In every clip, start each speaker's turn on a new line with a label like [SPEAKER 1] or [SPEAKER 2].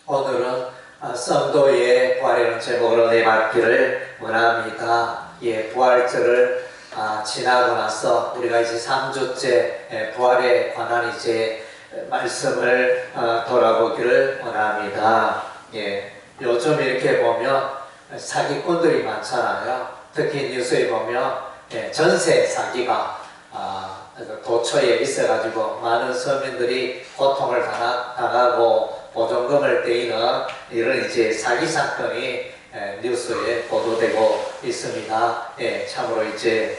[SPEAKER 1] 오늘은 성도의 부활이라는 제목으로 내 맡기를 원합니다. 부활절을 지나고 나서 우리가 이제 3주째 부활에 관한 이제 말씀을 돌아보기를 원합니다. 요즘 이렇게 보면 사기꾼들이 많잖아요. 특히 뉴스에 보면 전세 사기가 도처에 있어가지고 많은 서민들이 고통을 당하고 보증금을 떼이는 이런 이제 사기 사건이 뉴스에 보도되고 있습니다. 참으로 이제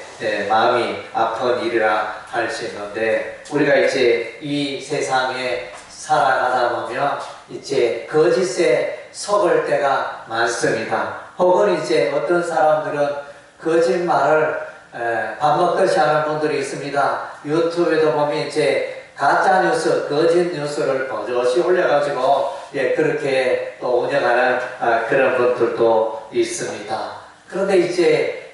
[SPEAKER 1] 마음이 아픈 일이라 할 수 있는데, 우리가 이제 이 세상에 살아가다 보면 이제 거짓에 속을 때가 많습니다. 혹은 이제 어떤 사람들은 거짓말을 밥 먹듯이 하는 분들이 있습니다. 유튜브에도 보면 이제 가짜 뉴스, 거짓 뉴스를 버젓이 올려가지고 그렇게 또 운영하는 그런 분들도 있습니다. 그런데 이제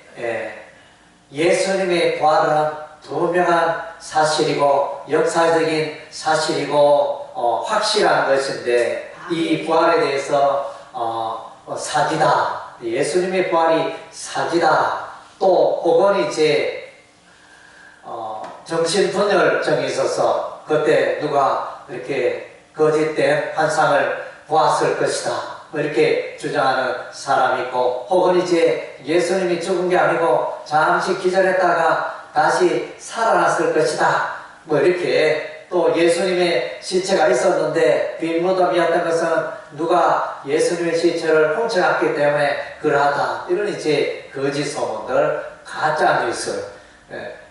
[SPEAKER 1] 예수님의 부활은 분명한 사실이고 역사적인 사실이고 확실한 것인데, 이 부활에 대해서 사기다, 예수님의 부활이 사기다, 또 혹은 이제 정신분열증이 있어서 그때 누가 이렇게 거짓된 환상을 보았을 것이다, 이렇게 주장하는 사람이 있고, 혹은 이제 예수님이 죽은 게 아니고 잠시 기절했다가 다시 살아났을 것이다, 이렇게, 또 예수님의 시체가 있었는데 빈 무덤이었던 것은 누가 예수님의 시체를 훔쳐갔기 때문에 그러하다, 이런 이제 거짓 소문들, 가짜 뉴스,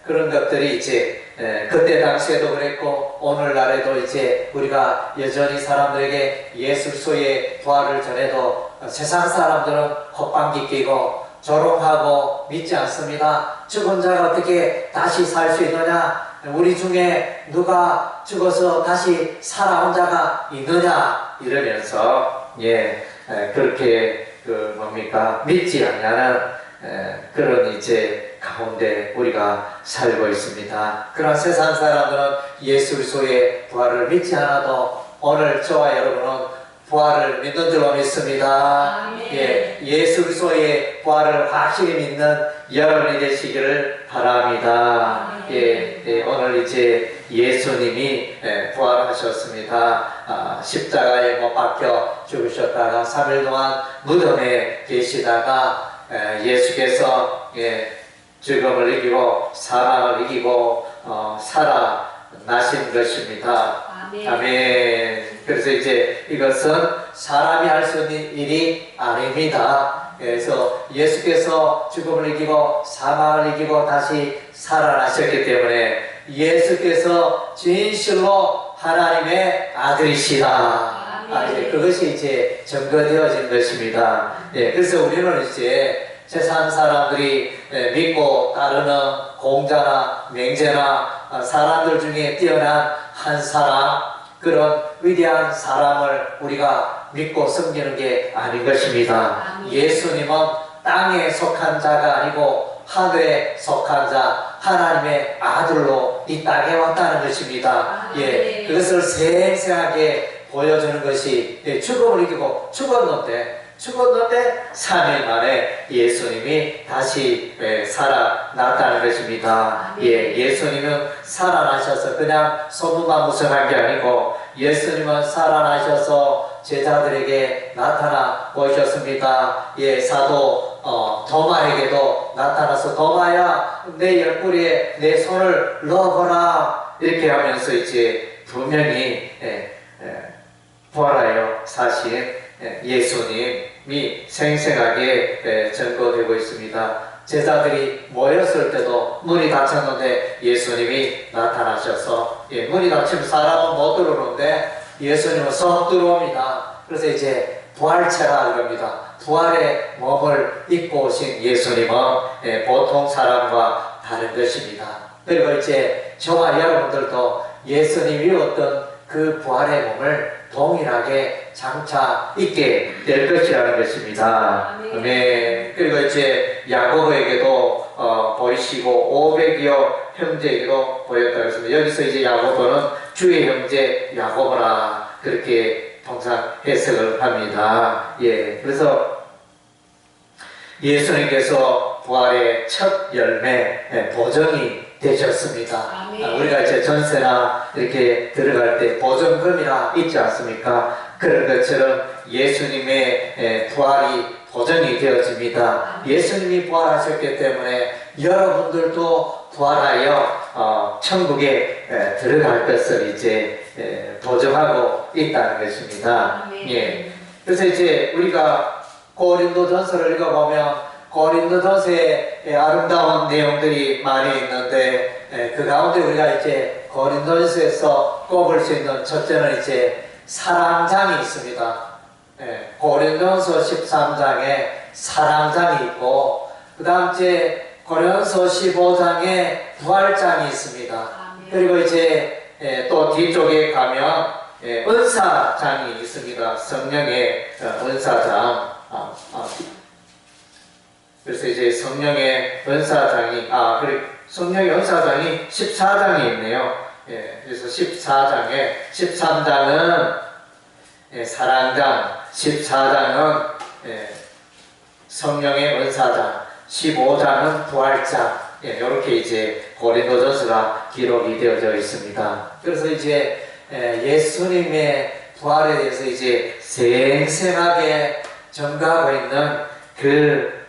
[SPEAKER 1] 그런 것들이 이제 그때 당시에도 그랬고 오늘날에도 이제 우리가 여전히 사람들에게 예수 그리스도의 부활을 전해도 세상 사람들은 콧방귀 끼고 조롱하고 믿지 않습니다. 죽은 자가 어떻게 다시 살 수 있느냐, 우리 중에 누가 죽어서 다시 살아온 자가 있느냐, 이러면서 그렇게 믿지 않냐는 그런 이제 가운데 우리가 살고 있습니다. 그러나 세상 사람들은 예수 그리스도의 부활을 믿지 않아도 오늘 저와 여러분은 부활을 믿는 줄로 믿습니다. 예수 그리스도의 부활을 확실히 믿는 여러분이 되시기를 바랍니다. 오늘 이제 예수님이 부활하셨습니다. 십자가에 못 박혀 죽으셨다가 3일 동안 무덤에 계시다가 예수께서 죽음을 이기고 사망을 이기고 살아나신 것입니다. 아멘. 그래서 이제 이것은 사람이 할 수 있는 일이 아닙니다. 그래서 예수께서 죽음을 이기고 사망을 이기고 다시 살아나셨기 때문에 예수께서 진실로 하나님의 아들이시다, 그것이 이제 증거되어진 것입니다. 그래서 우리는 이제 세상 사람들이 믿고 따르는 공자나 맹자나 사람들 중에 뛰어난 한 사람, 그런 위대한 사람을 우리가 믿고 섬기는 게 아닌 것입니다. 예수님은 땅에 속한 자가 아니고 하늘에 속한 자, 하나님의 아들로 이 땅에 왔다는 것입니다. 그것을 생생하게 보여주는 것이 죽음을 이기고 죽었는데 3일 만에 예수님이 다시 살아났다는 것입니다. 예수님은 살아나셔서 그냥 소문만 무성한 게 아니고 예수님은 살아나셔서 제자들에게 나타나 보이셨습니다. 사도 도마에게도 나타나서 도마야, 내 옆구리에 내 손을 넣어보라, 이렇게 하면서 이제 분명히 부활하여 사신 예수님이 생생하게 증거되고 있습니다. 제자들이 모였을 때도 문이 닫혔는데 예수님이 나타나셔서, 문이 닫히면 사람은 못 들어오는데 예수님은 쏙 들어옵니다. 그래서 이제 부활체라 그럽니다. 부활의 몸을 입고 오신 예수님은 보통 사람과 다른 것입니다. 그리고 이제 저와 여러분들도 예수님이 어떤 그 부활의 몸을 동일하게 장차 있게 될 것이라는 것입니다. 그리고 이제 야고보에게도 보이시고 500여 형제에게도 보였다고 했습니다. 여기서 이제 야고보는 주의 형제 야고보라 그렇게 통상 해석을 합니다. 예, 그래서 예수님께서 부활의 첫 열매, 보정이 되셨습니다. 우리가 이제 전세나 이렇게 들어갈 때 보정금이나 있지 않습니까? 그런 것처럼 예수님의 부활이 보정이 되어집니다. 예수님이 부활하셨기 때문에 여러분들도 부활하여 천국에 들어갈 것을 이제 보정하고 있다는 것입니다. 예. 그래서 이제 우리가 고린도전서를 읽어보면 고린도전서에 아름다운 내용들이 많이 있는데 그 가운데 우리가 이제 고린도전서에서 꼽을 수 있는 첫째는 이제 사랑장이 있습니다. 고린도전서 13장에 사랑장이 있고 그 다음 이제 고린도전서 15장에 부활장이 있습니다. 그리고 이제 또 뒤쪽에 가면 은사장이 있습니다. 성령의 은사장. 그래서 이제 성령의 은사장이 그리고 성령의 은사장이 14장이 있네요. 그래서 14장에 13장은 사랑장, 14장은 성령의 은사장, 15장은 부활장. 이렇게 이제 고린도전서가 기록이 되어져 있습니다. 그래서 이제 예수님의 부활에 대해서 이제 생생하게 전가하고 있는 그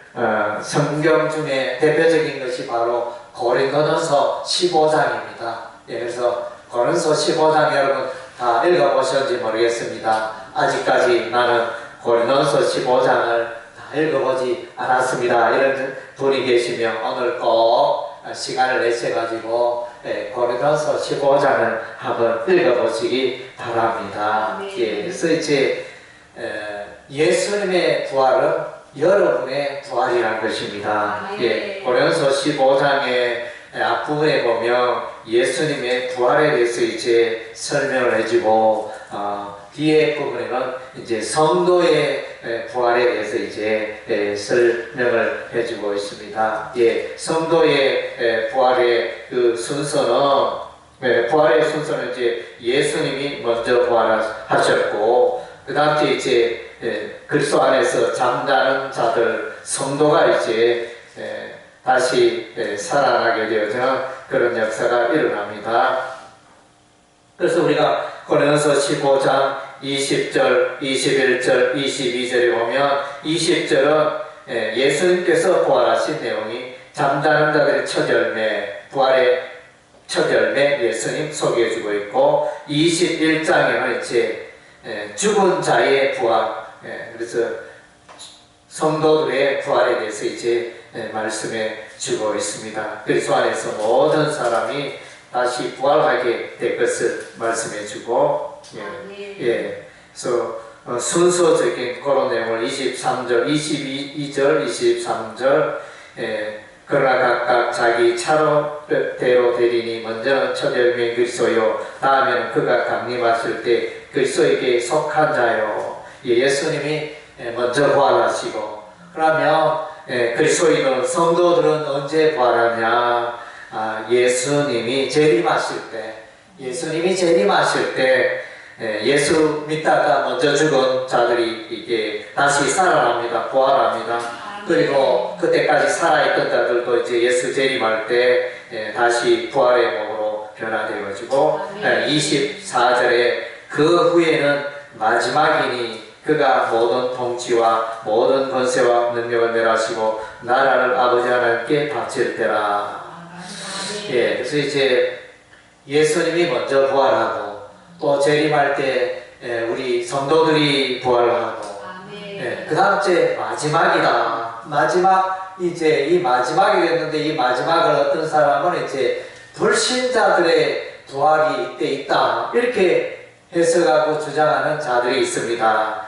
[SPEAKER 1] 성경 중에 대표적인 것이 바로 고린도전서 15장입니다. 그래서 고린도전서 15장 여러분 다 읽어보셨는지 모르겠습니다. 아직까지 나는 고린도전서 15장을 다 읽어보지 않았습니다. 이런 분이 계시면 오늘 꼭 시간을 내셔가지고 고린도전서 15장을 한번 읽어보시기 바랍니다. 그래서 이제 예수님의 부활은 여러분의 부활이라는 것입니다. 고린도전서 15장의 앞부분에 보면 예수님의 부활에 대해서 이제 설명을 해주고 뒤에 부분에는 이제 성도의 부활에 대해서 이제 설명을 해주고 있습니다. 성도의 부활의 그 순서는 부활의 순서는 이제 예수님이 먼저 부활하셨고 그 다음에 이제 그리스도 안에서 잠자는 자들 성도가 이제 다시 살아나게 되어지는 그런 역사가 일어납니다. 그래서 우리가 고린도전서 15장 20절, 21절, 22절에 보면 20절은 예수님께서 부활하신 내용이 잠자는 자들의 첫 열매, 부활의 첫 열매 예수님 소개해주고 있고 21장에는 이제 죽은 자의 부활, 그래서 성도들의 부활에 대해서 이제 말씀해 주고 있습니다. 그리스도 안에서 모든 사람이 다시 부활하게 될 것을 말씀해 주고 그래서 순서적인 그런 내용을 23절, 22절, 23절 그러나 각각 자기 차례대로 되리니 먼저는 첫 열매인 그리스도요 다음에는 그가 강림하실 때 그리스도에게 속한 자요. 예수님이 먼저 부활하시고 그러면 그리스도인은 성도들은 언제 부활하냐? 예수님이 재림하실 때 예수 믿다가 먼저 죽은 자들이 이게 다시 살아납니다. 부활합니다. 그리고 그때까지 살아있던 자들도 이제 예수 재림할 때 다시 부활의 몸으로 변화되어지고 24절에 그 후에는 마지막이니 그가 모든 통치와 모든 권세와 능력을 멸하시고 나라를 아버지 하나님께 바칠 때라. 그래서 이제 예수님이 먼저 부활하고 또 재림할 때 우리 성도들이 부활하고 그 다음 이제 마지막이다. 마지막 이제 이 마지막이 됐는데 이 마지막을 어떤 사람은 이제 불신자들의 부활이 때 있다 이렇게 해석하고 주장하는 자들이 있습니다.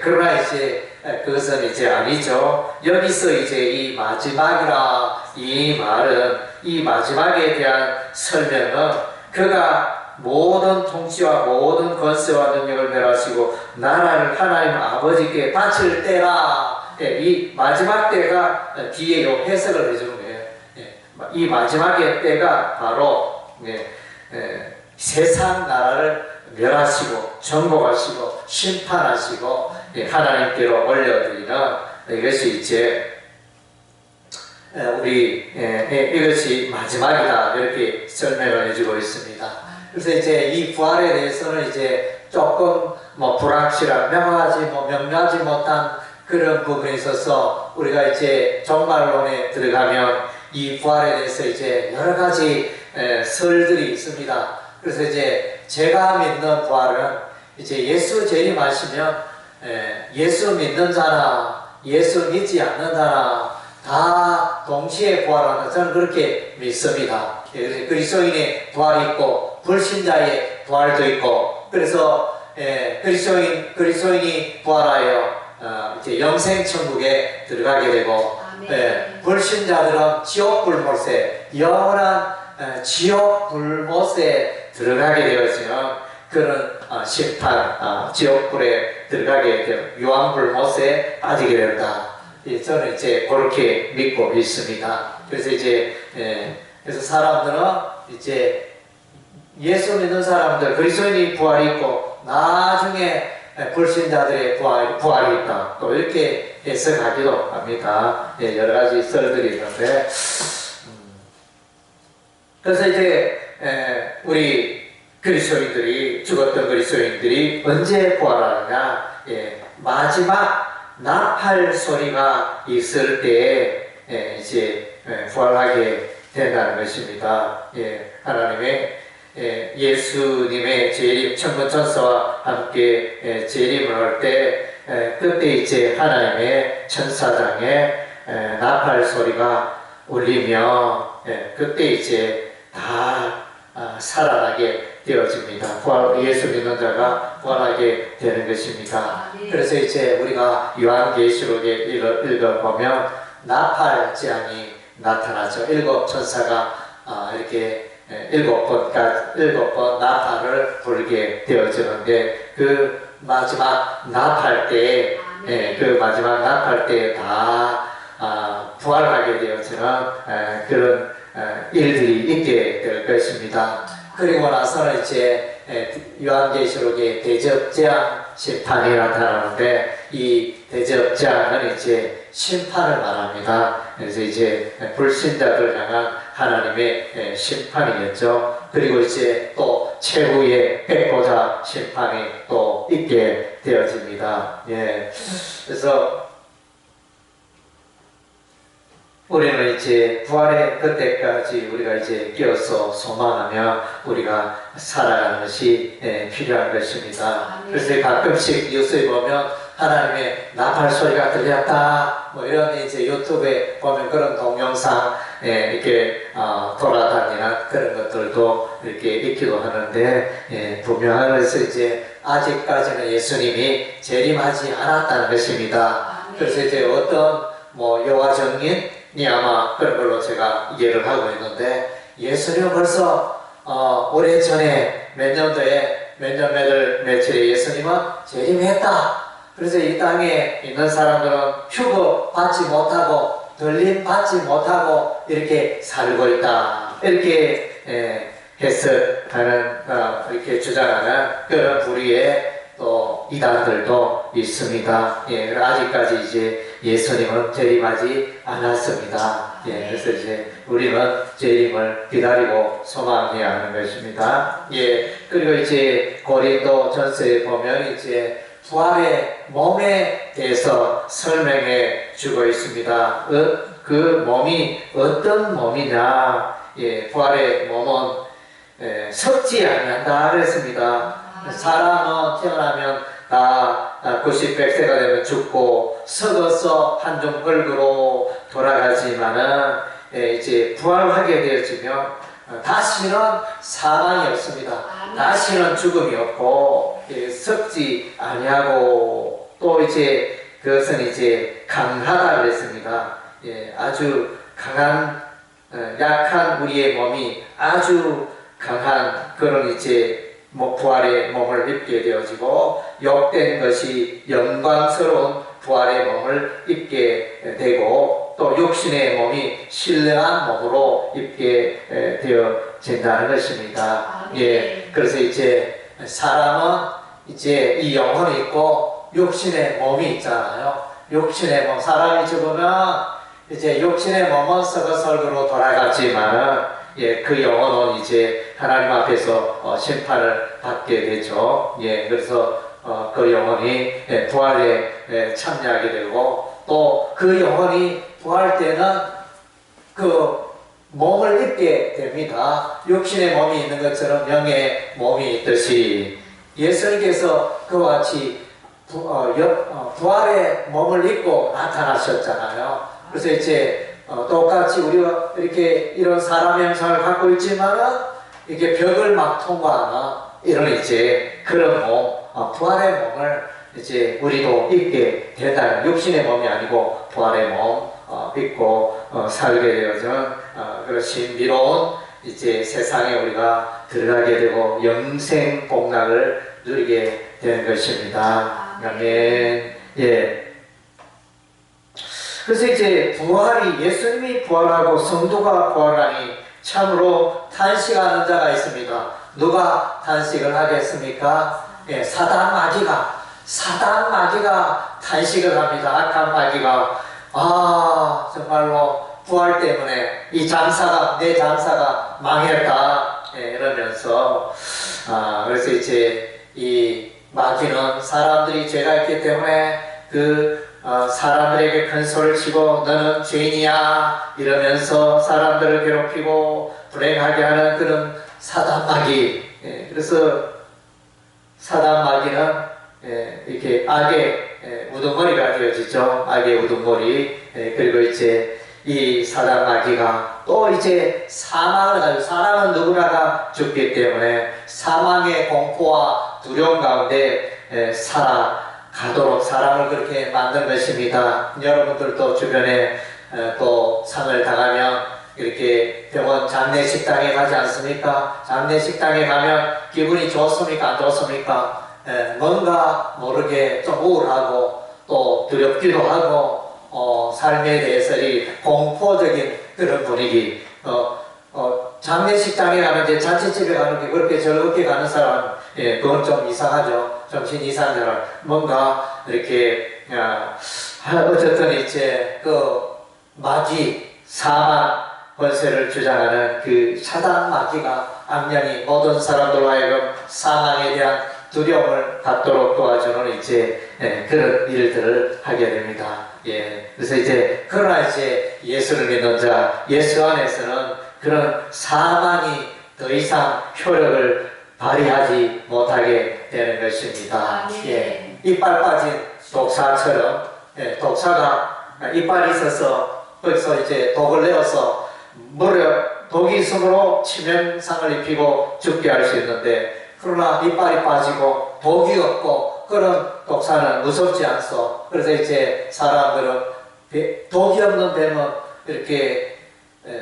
[SPEAKER 1] 그러나 이제 그것은 이제 아니죠. 여기서 이제 이 마지막이라 이 말은 이 마지막에 대한 설명은 그가 모든 통치와 모든 권세와 능력을 멸하시고 나라를 하나님 아버지께 바칠 때라. 이 마지막 때가 뒤에 요 해석을 해주는 거예요. 이 마지막의 때가 바로 세상 나라를 멸하시고 정복하시고 심판하시고 하나님께로 올려드리는 이것이 이제 우리 이것이 마지막이다 이렇게 설명을 해주고 있습니다. 그래서 이제 이 부활에 대해서는 이제 조금 불확실한 명료하지 못한 그런 부분에 있어서 우리가 이제 종말론에 들어가면 이 부활에 대해서 이제 여러 가지 설들이 있습니다. 그래서 이제 제가 믿는 부활은 이제 예수 재림하시면 예수 믿는 자나 예수 믿지 않는 자나 다 동시에 부활하는 저는 그렇게 믿습니다. 그리스도인의 부활이 있고 불신자의 부활도 있고 그래서 그리스도인이 부활하여 이제 영생 천국에 들어가게 되고 불신자들은 지옥 불못에 영원한 지옥 불못에 들어가게 되어지는 그런 심판 지옥불에 들어가게 되어 유황불못에 빠지게 된다. 저는 이제 그렇게 믿고 있습니다. 그래서 이제 그래서 사람들은 이제 예수 믿는 사람들 그리스도인이 부활이 있고 나중에 불신자들의 부활이 있다. 또 이렇게 해석하기도 합니다. 여러 가지 썰들이 있는데 그래서 이제 우리 그리스도인들이 죽었던 그리스도인들이 언제 부활하느냐? 마지막 나팔 소리가 있을 때에 이제 부활하게 된다는 것입니다. 하나님의 예수님의 재림, 천군천사와 함께 재림을 할 때 그때 이제 하나님의 천사장의 나팔 소리가 울리며 그때 이제 다 살아나게 되어집니다. 예수 믿는 자가 부활하게 되는 것입니다. 그래서 이제 우리가 요한계시록에 읽어보면 나팔재앙이 나타나죠. 7 천사가 이렇게 7번 나팔을 불게 되어지는데 그 마지막 나팔 때에 마지막 나팔 때에 다 부활하게 되어지는 그런 일들이 있게 될 것입니다. 그리고 나서는 이제 요한계시록에 대접재앙 심판이 나타나는데 이 대접재앙은 이제 심판을 말합니다. 그래서 이제 불신자들 향한 하나님의 심판이겠죠. 그리고 이제 또 최후의 백보자 심판이 또 있게 되어집니다. 그래서 우리는 이제 부활의 그때까지 우리가 이제 끼어서 소망하며 우리가 살아가는 것이 필요한 것입니다. 그래서 가끔씩 뉴스에 보면 하나님의 나팔 소리가 들렸다 이런 이제 유튜브에 보면 그런 동영상 이렇게 돌아다니는 그런 것들도 이렇게 있기도 하는데 분명한 것은 이제 아직까지는 예수님이 재림하지 않았다는 것입니다. 그래서 이제 어떤 여호와 증인이 아마 그런 걸로 제가 이해를 하고 있는데 예수님은 벌써 오래전에 몇 년도에 며칠에 예수님은 재림했다. 그래서 이 땅에 있는 사람들은 휴거 받지 못하고 들림 받지 못하고 이렇게 살고 있다. 이렇게 해석하는 이렇게 주장하는 그런 부류의 또 이단들도 있습니다. 아직까지 이제 예수님은 재림하지 않았습니다. 그래서 이제 우리는 재림을 기다리고 소망해야 하는 것입니다. 그리고 이제 고린도 전서에 보면 이제 부활의 몸에 대해서 설명해 주고 있습니다. 그 몸이 어떤 몸이냐? 부활의 몸은 썩지 아니한다 그랬습니다. 사람은 태어나면 다 90, 100세가 되면 죽고 썩어서 한중 흙으로 돌아가지만은 이제 부활하게 되어지면 다시는 사망이 없습니다. 다시는 죽음이 없고 썩지 아니하고 또 이제 그것은 이제 강하다 그랬습니다. 아주 강한 약한 우리의 몸이 아주 강한 그런 이제 부활의 몸을 입게 되어지고 욕된 것이 영광스러운 부활의 몸을 입게 되고 또 육신의 몸이 신령한 몸으로 입게 되어진다는 것입니다. 그래서 이제 사람은 이제 이 영혼이 있고 육신의 몸이 있잖아요. 육신의 몸, 사람이 죽으면 이제 육신의 몸은 썩어 얼굴로 돌아갔지만은 그 영혼은 이제 하나님 앞에서 심판을 받게 되죠. 그래서 그 영혼이 부활에 참여하게 되고 또 그 영혼이 부활 때는 그 몸을 입게 됩니다. 육신의 몸이 있는 것처럼 영의 몸이 있듯이 예수님께서 그와 같이 부활의 몸을 입고 나타나셨잖아요. 그래서 이제 똑같이 우리가 이렇게 이런 사람 형상을 갖고 있지만은 이게 벽을 막 통과하는 이런 이제 그런 몸, 부활의 몸을 이제 우리도 입게 된다는, 육신의 몸이 아니고 부활의 몸 입고 살게 되어서는 그런 신비로운 이제 세상에 우리가 들어가게 되고 영생 복락을 누리게 되는 것입니다. 아멘. 그래서 이제 부활이, 예수님이 부활하고 성도가 부활하니 참으로 탄식하는 자가 있습니다. 누가 탄식을 하겠습니까? 사단 마귀가 탄식을 합니다. 악한 마귀가 정말로 부활 때문에 내 잠사가 망했다 이러면서 그래서 이제 이 마귀는 사람들이 죄가 있기 때문에 사람들에게 큰 소리를 치고 너는 죄인이야 이러면서 사람들을 괴롭히고 불행하게 하는 그런 사단 마귀. 그래서 사단 마귀는 이렇게 악의 우두머리가 되어지죠. 악의 우두머리. 그리고 이제 이 사단 마귀가 또 이제 사망을 가지고, 사람은 누구나가 죽기 때문에 사망의 공포와 두려움 가운데 살아가도록 사람을 그렇게 만든 것입니다. 여러분들도 주변에 또 상을 당하면 이렇게 병원 장례식당에 가지 않습니까? 장례식당에 가면 기분이 좋습니까? 안 좋습니까? 뭔가 모르게 좀 우울하고 또 두렵기도 하고 삶에 대해서 이 공포적인 그런 분위기. 장례식장에 가면 이제 잔치집에 가는 게 그렇게 즐겁게 가는 사람, 그건 좀 이상하죠. 정신 이상한 사람. 뭔가 이렇게 어쨌든 이제 그 마귀, 사망 권세를 주장하는 그 사단 마귀가 악령이 모든 사람들로 하여금 사망에 대한 두려움을 갖도록 도와주는 이제 그런 일들을 하게 됩니다. 그래서 이제 그러나 이제 예수를 믿는 자, 예수 안에서는 그런 사망이 더 이상 효력을 발휘하지 못하게 되는 것입니다. 이빨 빠진 독사처럼 독사가 이빨이 있어서 거기서 이제 독을 내어서 독이 있으므로 치명상을 입히고 죽게 할 수 있는데, 그러나 이빨이 빠지고 독이 없고 그런 독사는 무섭지 않소. 그래서 이제 사람들은 독이 없는 뱀은 이렇게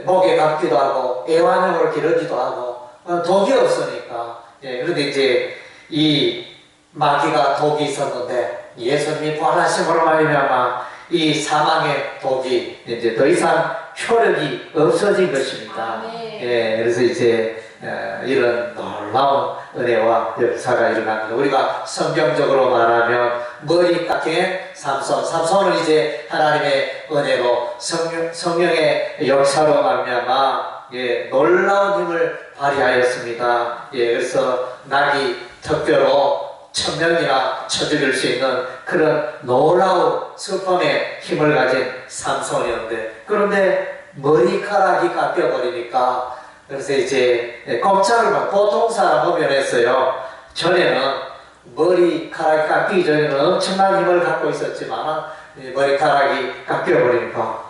[SPEAKER 1] 목에 감기도 하고 애완용으로 기르기도 하고 독이 없으니까. 그런데 이제 이 마귀가 독이 있었는데 예수님이 부활하심으로 말미암아 이 사망의 독이 이제 더 이상 효력이 없어진 것입니다. 그래서 이제 이런 놀라운 은혜와 역사가 일어납니다. 우리가 성경적으로 말하면 머리 깎인 삼손은 이제 하나님의 은혜로 성령의 역사로 말미암아 놀라운 힘을 발휘하였습니다. 그래서 낙이 턱뼈로 1000명이나 쳐 죽일 수 있는 그런 놀라운 수품의 힘을 가진 삼손이었는데, 그런데 머리카락이 깎여버리니까, 그래서 이제 꼼짝을 보통 사람은 변했어요. 전에는 머리카락이 깎이기 전에는 엄청난 힘을 갖고 있었지만 머리카락이 깎여버리니까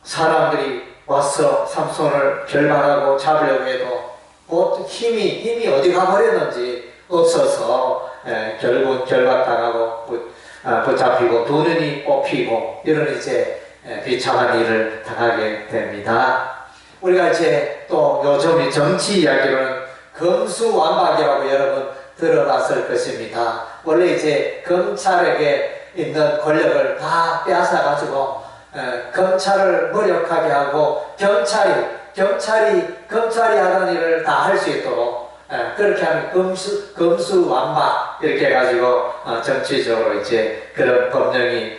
[SPEAKER 1] 사람들이 와서 삼손을 결박하고 잡으려고 해도 힘이 어디 가버렸는지 없어서 결국 결박당하고 붙잡히고 두 눈이 뽑히고 이런 이제 비참한 일을 당하게 됩니다. 우리가 이제 또 요즘 정치 이야기로는 검수완박이라고 여러분 들어봤을 것입니다. 원래 이제 검찰에게 있는 권력을 다 빼앗아가지고 검찰을 무력하게 하고 검찰이 하던 일을 다 할 수 있도록 그렇게 하면 금수완박 이렇게 해가지고 정치적으로 이제 그런 법령이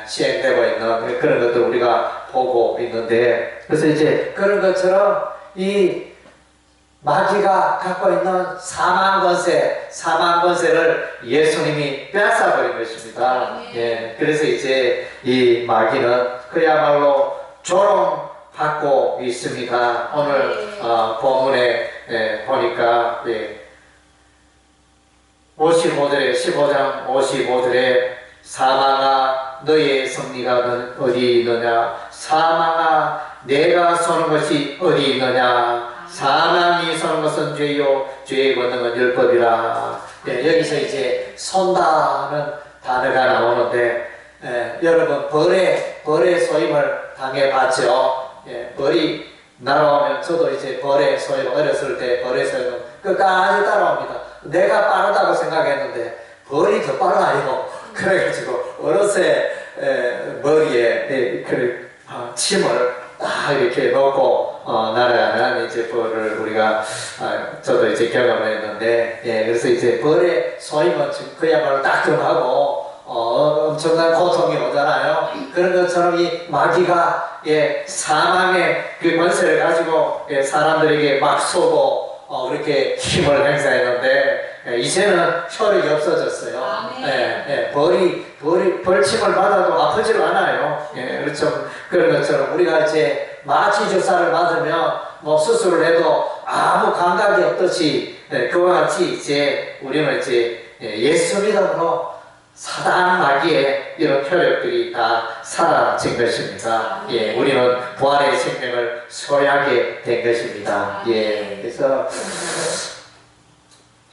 [SPEAKER 1] 시행되고 있는 그런 것들 우리가 보고 있는데, 그래서 이제 그런 것처럼 이 마귀가 갖고 있는 사망 권세를 예수님이 빼앗아버린 것입니다. 예, 그래서 이제 이 마귀는 그야말로 조롱받고 있습니다. 오늘 본문에 보니까 55절에 15장 55절에 사망아 너의 승리가 어디 있느냐, 사망아 내가 쏘는 것이 어디 있느냐, 사망이 쏘는 것은 죄요 죄의 권능은 율법이라. 여기서 이제 쏜다는 단어가 나오는데, 여러분 벌의 소임을 당해봤죠. 벌이 날아오면 저도 이제 벌의 소임, 어렸을 때 벌의 소임은 끝까지 따라옵니다. 내가 빠르다고 생각했는데 벌이 더 빨라요. 그래가지고 어느새 머리에 침을 딱 이렇게 놓고 날아가는 이제 벌을 우리가 저도 이제 경험을 했는데, 그래서 이제 벌의 소임은 그야말로 따끔하고 엄청난 고통이 오잖아요. 그런 것처럼 이 마귀가 사망의 그 권세를 가지고 사람들에게 막 쏘고 그렇게 힘을 행사했는데, 이제는 효력이 없어졌어요. 벌침을 받아도 아프지를 않아요. 그렇죠. 그런 것처럼 우리가 이제 마취 주사를 맞으면 뭐 수술을 해도 아무 감각이 없듯이, 그와 같이 이제 우리는 이제 예수 믿음으로 사단 마귀의 이런 효력들이 다 사라진 것입니다. 우리는 부활의 생명을 소유하게 된 것입니다.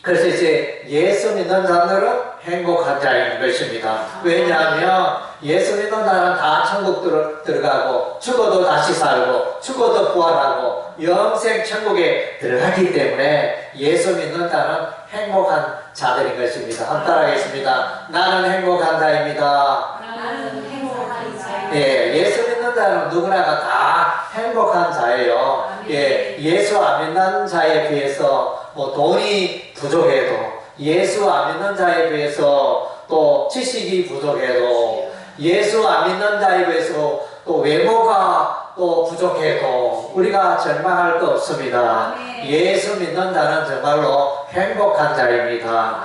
[SPEAKER 1] 그래서 이제 예수 믿는 자들은 행복한 자인 것입니다. 왜냐하면 예수 믿는 자는 다 천국 들어가고 죽어도 다시 살고 죽어도 부활하고 영생 천국에 들어가기 때문에 예수 믿는 자는 행복한 자들인 것입니다. 한번 따라하겠습니다. 나는 행복한 자입니다.
[SPEAKER 2] 나는 행복한 자입니다.
[SPEAKER 1] 예수 믿는 자는 누구나가 다 행복한 자예요. 예수 안 믿는 자에 비해서 뭐 돈이 부족해도, 예수 안 믿는 자에 비해서 또 지식이 부족해도, 예수 안 믿는 자에 비해서 또 외모가 또 부족해도 우리가 절망할 거 없습니다. 예수 믿는 자는 정말로 행복한 자입니다.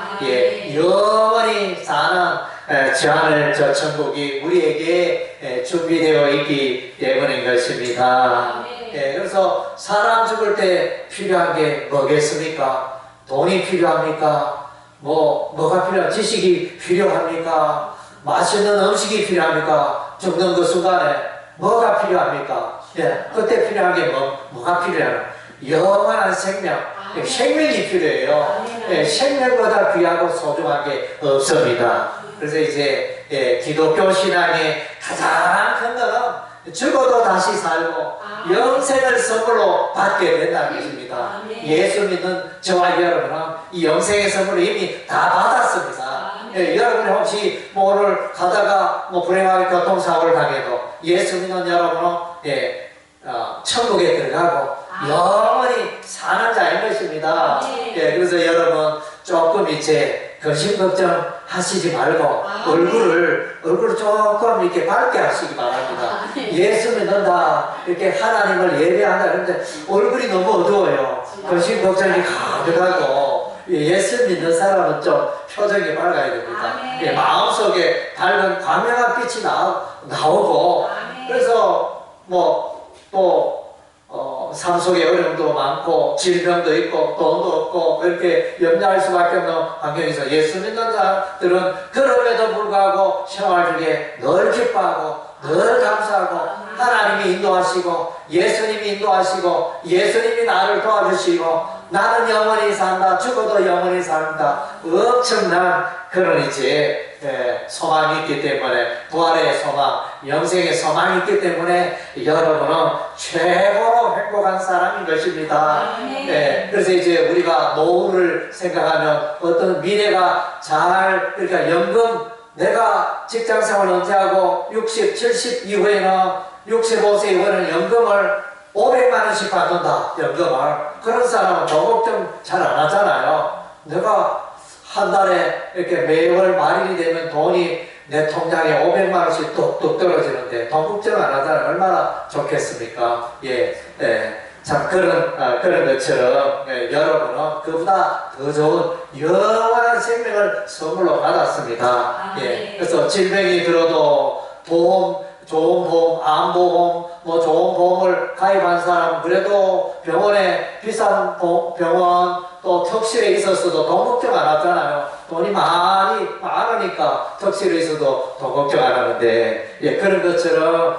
[SPEAKER 1] 영원히 사는 저 천국이 우리에게 준비되어 있기 때문인 것입니다. 그래서 사람 죽을 때 필요한 게 뭐겠습니까? 돈이 필요합니까? 뭐가 필요한, 지식이 필요합니까? 맛있는 음식이 필요합니까? 죽는 그 순간에 뭐가 필요합니까? 그때 필요한 게 뭐가 필요하나? 영원한 생명, 생명이 필요해요. 생명보다 귀하고 소중한 게 없습니다. 그래서 이제 기독교 신앙의 가장 큰 것은 죽어도 다시 살고 영생을 선물로 받게 된다는 것입니다. 예수 믿는 저와 여러분은 이 영생의 선물을 이미 다 받았습니다. 여러분이 혹시 오늘 가다가 불행하게 교통사고를 당해도 예수 믿는 여러분은 천국에 들어가고 영원히 사는 자인 것입니다. 그래서 여러분 조금 이제 근심 걱정 하시지 말고 얼굴을 조금 이렇게 밝게 하시기 바랍니다. 예수 믿는다, 이렇게 하나님을 예배한다 그런데 얼굴이 너무 어두워요. 근심 걱정이 가득하고, 예수 믿는 사람은 좀 표정이 밝아야 됩니다. 마음속에 밝은 광명한 빛이 나오고, 그래서 삶 속에 어려움도 많고 질병도 있고 돈도 없고 이렇게 염려할 수밖에 없는 환경에서 예수 믿는 자들은 그럼에도 불구하고 생활 중에 늘 기뻐하고 늘 감사하고 하나님이 인도하시고 예수님이 인도하시고 예수님이 나를 도와주시고 나는 영원히 산다, 죽어도 영원히 산다, 엄청난 그런 이제 소망이 있기 때문에, 부활의 소망, 영생의 소망이 있기 때문에 여러분은 최고로 행복한 사람인 것입니다. 그래서 이제 우리가 노후를 생각하면 어떤 미래가 그러니까 연금, 내가 직장생활 은퇴하고 60, 70 이후에는 65세 이후에는 연금을 500만 원씩 받는다, 연금을. 그런 사람은 돈 걱정 잘 안 하잖아요. 내가 한 달에 이렇게 매월 말일이 되면 돈이 내 통장에 500만 원씩 뚝뚝 떨어지는데 돈 걱정 안 하잖아요. 얼마나 좋겠습니까? 예, 예. 참 그런 것처럼 여러분은 그보다 더 좋은 영원한 생명을 선물로 받았습니다. 예, 그래서 질병이 들어도 좋은 보험, 암보험, 뭐 좋은 보험을 가입한 사람, 그래도 병원에 비싼 병원 또 특실에 있었어도 돈 걱정 안 하잖아요. 돈이 많으니까 특실에 있어도 돈 걱정 안 하는데, 예, 그런 것처럼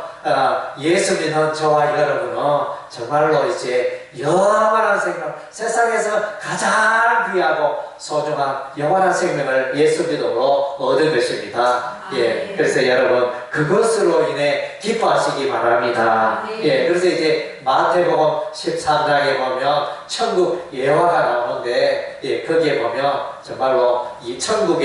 [SPEAKER 1] 예수 믿는 저와 여러분은 정말로 이제 영원한 생명, 세상에서 가장 귀하고 소중한 영원한 생명을 예수 믿음으로 얻은 것입니다. 예, 그래서 여러분 그것으로 인해 기뻐하시기 바랍니다. 예, 그래서 이제 마태복음 13장에 보면 천국 예화가 나오는데, 예, 거기에 보면 정말로 이 천국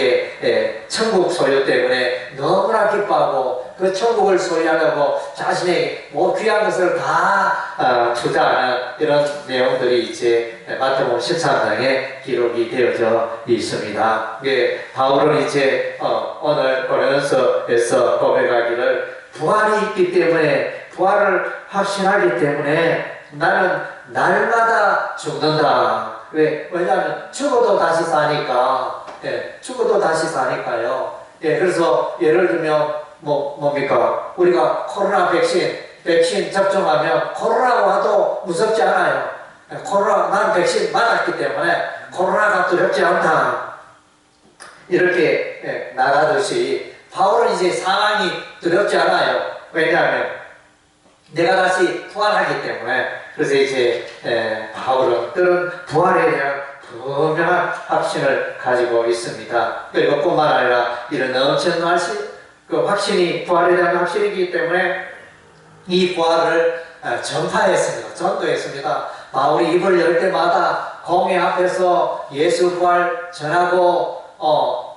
[SPEAKER 1] 소유 때문에 너무나 기뻐하고 그 천국을 소유하려고 자신의 귀한 것을 다 투자하는 이런 내용들이 이제 마태복음 13장에 기록이 되어져 있습니다. 예, 바울은 이제 오늘 고린도서에서 고백하기를 부활이 있기 때문에, 부활을 확신하기 때문에 나는 날마다 죽는다. 왜냐하면 죽어도 다시 사니까. 예, 죽어도 다시 사니까요. 예, 그래서 예를 들면 뭡니까? 우리가 코로나 백신 접종하면 코로나가 와도 무섭지 않아요. 나는 백신 맞았기 때문에 코로나가 두렵지 않다. 이렇게 나가듯이 바울은 이제 상황이 두렵지 않아요. 왜냐하면 내가 다시 부활하기 때문에. 그래서 이제 바울은 그런 부활에 대한 분명한 확신을 가지고 있습니다. 그리고 뿐만 아니라 이런 엄청난 확신이 부활에 대한 확신이기 때문에 이 부활을 전파했습니다. 전도했습니다. 바울이 입을 열 때마다 공회 앞에서 예수 부활 전하고,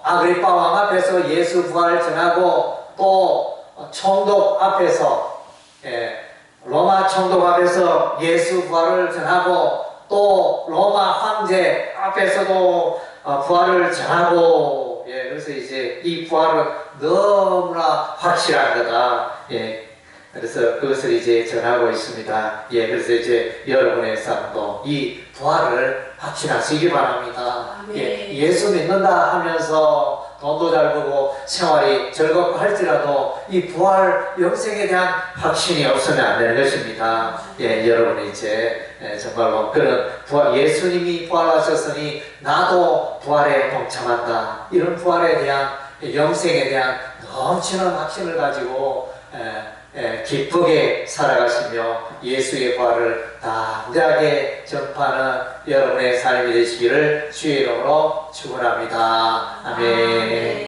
[SPEAKER 1] 아그리파 왕 앞에서 예수 부활 전하고, 또 총독 앞에서, 로마 총독 앞에서 예수 부활을 전하고, 또 로마 황제 앞에서도 부활을 전하고, 예, 그래서 이제 이 부활은 너무나 확실한 거다. 예, 그래서 그것을 이제 전하고 있습니다. 예, 그래서 이제 여러분의 삶도 이 부활을 확신하시기 바랍니다. 예, 예수 믿는다 하면서 돈도 잘 벌고 생활이 즐겁고 할지라도 이 부활 영생에 대한 확신이 없으면 안 되는 것입니다. 예, 여러분이 이제 정말로 그런 예수님이 부활하셨으니 나도 부활에 동참한다. 이런 부활에 대한 영생에 대한 넘치는 확신을 가지고 기쁘게 살아가시며 예수의 부활을 담대하게 전파하는 여러분의 삶이 되시기를 주의 이름으로 축원합니다. 아멘.